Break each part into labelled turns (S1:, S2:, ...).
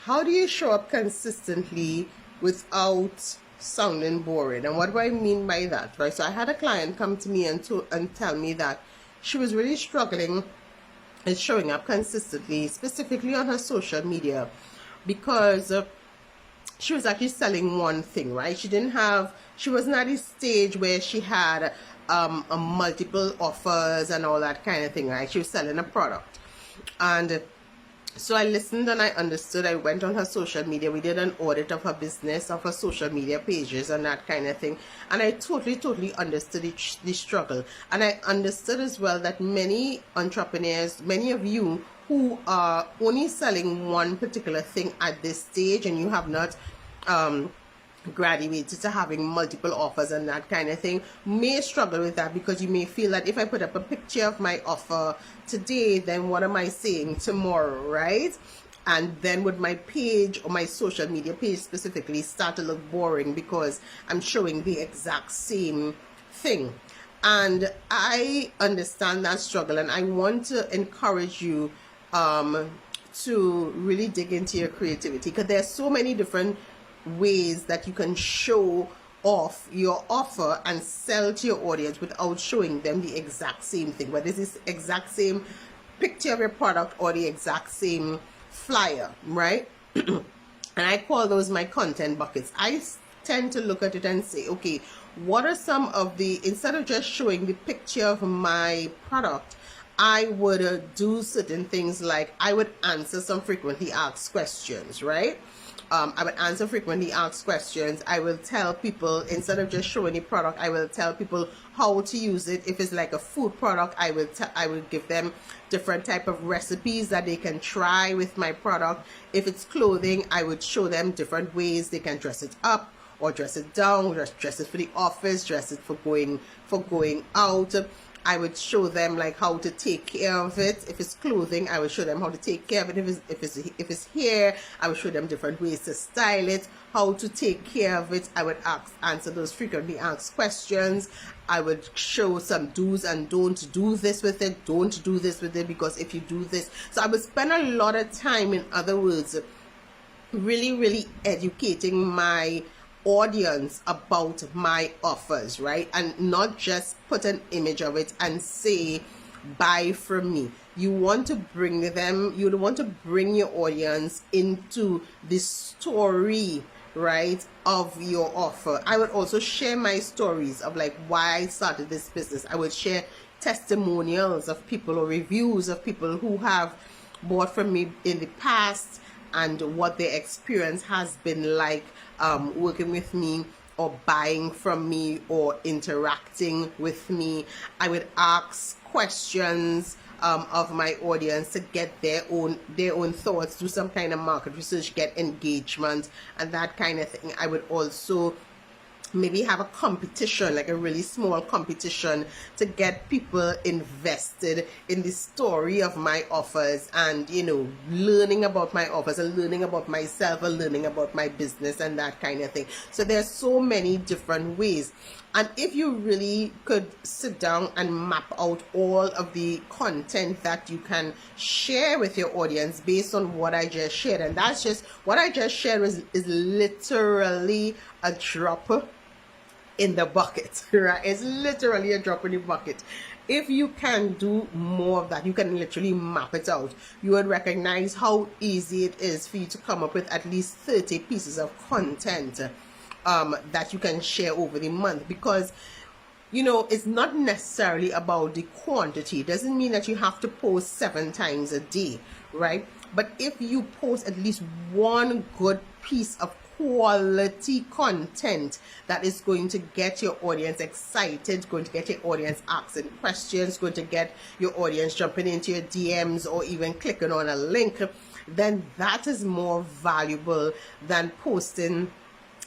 S1: How do you show up consistently without sounding boring? And what do I mean by that, right? So I had a client come to me and tell me that she was really struggling and showing up consistently, specifically on her social media, because she was actually selling one thing, right? She wasn't at a stage where she had a multiple offers and all that kind of thing, right? She was selling a product. And so I listened and I understood. I went on her social media. We did an audit of her business, of her social media pages and that kind of thing. And I totally understood the struggle. And I understood as well that many entrepreneurs, many of you who are only selling one particular thing at this stage and you have not graduated to having multiple offers and that kind of thing, may struggle with that, because you may feel that if I put up a picture of my offer today, then what am I saying tomorrow, right? And then would my page, or my social media page specifically, start to look boring because I'm showing the exact same thing? And I understand that struggle, and I want to encourage you to really dig into your creativity, because there's so many different ways that you can show off your offer and sell to your audience without showing them the exact same thing, whether it's this exact same picture of your product or the exact same flyer, right? And I call those my content buckets. I tend to look at it and say, okay, what are some of the, instead of just showing the picture of my product, I would do certain things, like I would answer some frequently asked questions, right? I would answer frequently asked questions. I will tell people, instead of just showing the product, I will tell people how to use it. If it's like a food product, I will give them different type of recipes that they can try with my product. If it's clothing, I would show them different ways they can dress it up or dress it down, dress it for the office, dress it for going out. I would show them like how to take care of it. If it's clothing, I would show them how to take care of it. If it's hair, I would show them different ways to style it, how to take care of it. I would answer those frequently asked questions. I would show some do's and don't do this with it. Don't do this with it, because if you do this, so I would spend a lot of time, in other words, really educating my audience about my offers, right? And not just put an image of it and say buy from me. You want to bring your audience into the story, right, of your offer. I would also share my stories of like why I started this business. I would share testimonials of people or reviews of people who have bought from me in the past and what their experience has been like working with me or buying from me or interacting with me. I would ask questions of my audience to get their own thoughts, do some kind of market research, get engagement and that kind of thing. I would also maybe have a competition, like a really small competition, to get people invested in the story of my offers and, you know, learning about my offers and learning about myself and learning about my business and that kind of thing. So there's so many different ways. And if you really could sit down and map out all of the content that you can share with your audience based on what I just shared, and that's just what I just shared is literally a drop in the bucket, right? It's literally a drop in the bucket. If you can do more of that, you can literally map it out. You would recognize how easy it is for you to come up with at least 30 pieces of content that you can share over the month, because you know, it's not necessarily about the quantity. It doesn't mean that you have to post 7 times a day, right? But if you post at least one good piece of quality content that is going to get your audience excited, going to get your audience asking questions, going to get your audience jumping into your DMs or even clicking on a link, then that is more valuable than posting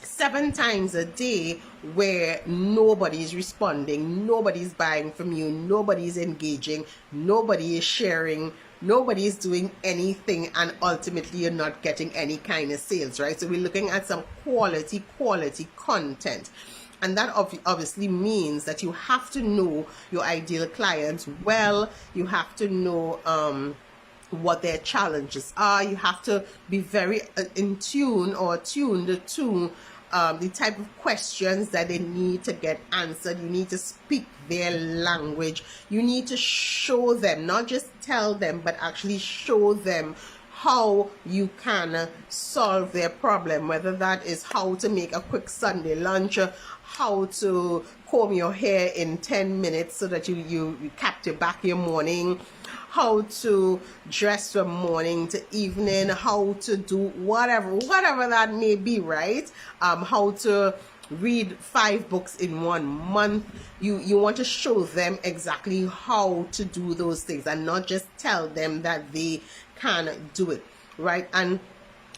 S1: 7 times a day where nobody's responding, nobody's buying from you, nobody's engaging, nobody is sharing, nobody is doing anything, and ultimately you're not getting any kind of sales, right? So we're looking at some quality content. And that obviously means that you have to know your ideal clients well. You have to know what their challenges are. You have to be very in tune or tuned to the type of questions that they need to get answered. You need to speak their language. You need to show them, not just tell them, but actually show them how you can solve their problem, whether that is how to make a quick Sunday lunch, how to comb your hair in 10 minutes so that you capture back your morning, how to dress from morning to evening, how to do whatever that may be, right? How to read 5 books in 1 month. You want to show them exactly how to do those things and not just tell them that they can do it, right? And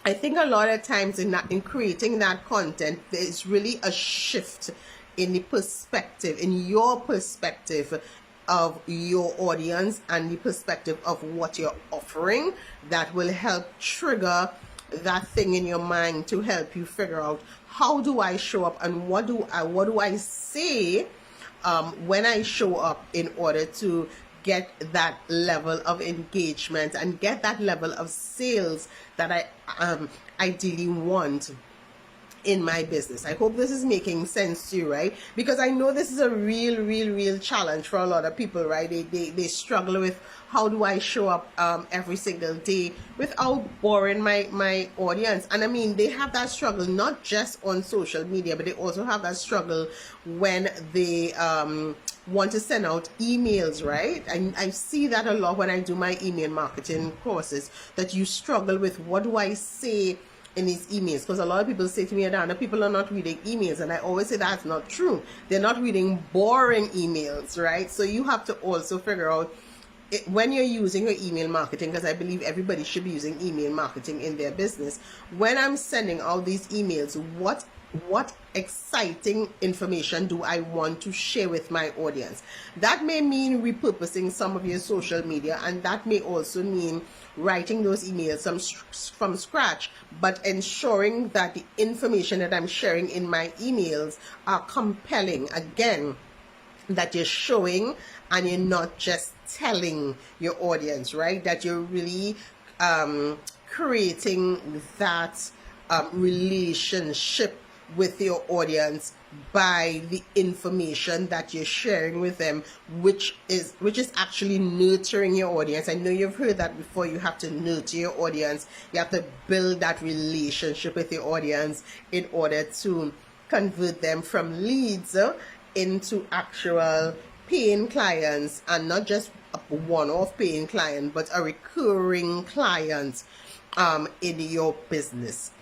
S1: I think a lot of times in creating that content, there's really a shift in the perspective, in your perspective of your audience and the perspective of what you're offering, that will help trigger that thing in your mind to help you figure out, how do I show up and what do I say when I show up, in order to get that level of engagement and get that level of sales that I ideally want in my business. I hope this is making sense to you, right? Because I know this is a real challenge for a lot of people, right? They struggle with, how do I show up every single day without boring my audience? And I mean, they have that struggle not just on social media, but they also have that struggle when they want to send out emails, right? And I see that a lot when I do my email marketing courses, that you struggle with, what do I say in these emails? Because a lot of people say to me, Adanna, people are not reading emails, and I always say that's not true. They're not reading boring emails, right? So you have to also figure out, when you're using your email marketing, because I believe everybody should be using email marketing in their business, when I'm sending out these emails, what exciting information do I want to share with my audience? That may mean repurposing some of your social media, and that may also mean writing those emails from scratch, but ensuring that the information that I'm sharing in my emails are compelling. Again, that you're showing and you're not just telling your audience, right? That you're really creating that relationship with your audience by the information that you're sharing with them, which is actually nurturing your audience. I know you've heard that before. You have to nurture your audience. You have to build that relationship with your audience in order to convert them from leads into actual paying clients, and not just a one-off paying client, but a recurring client in your business.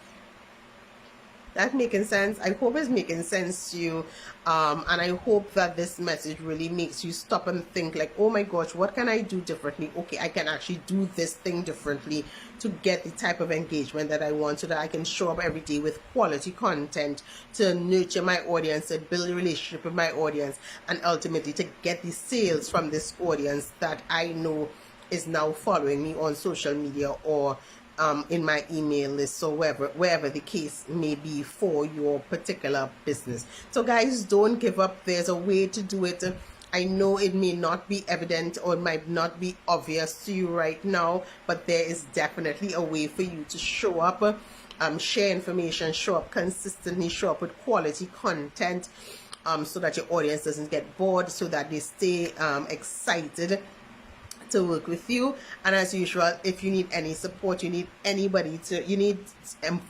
S1: That making sense? I hope it's making sense to you, and I hope that this message really makes you stop and think, like, oh my gosh, what can I do differently? Okay, I can actually do this thing differently to get the type of engagement that I want, so that I can show up every day with quality content to nurture my audience, to build a relationship with my audience, and ultimately to get the sales from this audience that I know is now following me on social media or in my email list, so wherever the case may be for your particular business. So guys, don't give up. There's a way to do it. I know it may not be evident or it might not be obvious to you right now, but there is definitely a way for you to show up, share information, show up consistently, show up with quality content, so that your audience doesn't get bored, so that they stay excited to work with you. And as usual, if you need any support, you need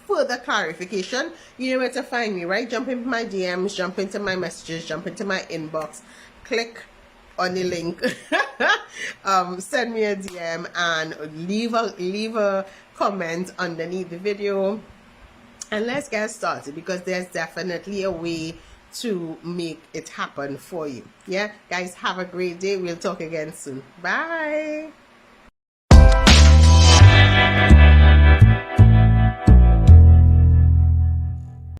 S1: further clarification, you know where to find me, right? Jump into my DMs, jump into my messages, jump into my inbox, click on the link, send me a DM, and leave a comment underneath the video, and let's get started, because there's definitely a way to make it happen for you. Yeah, guys, have a great day. We'll talk again soon. Bye.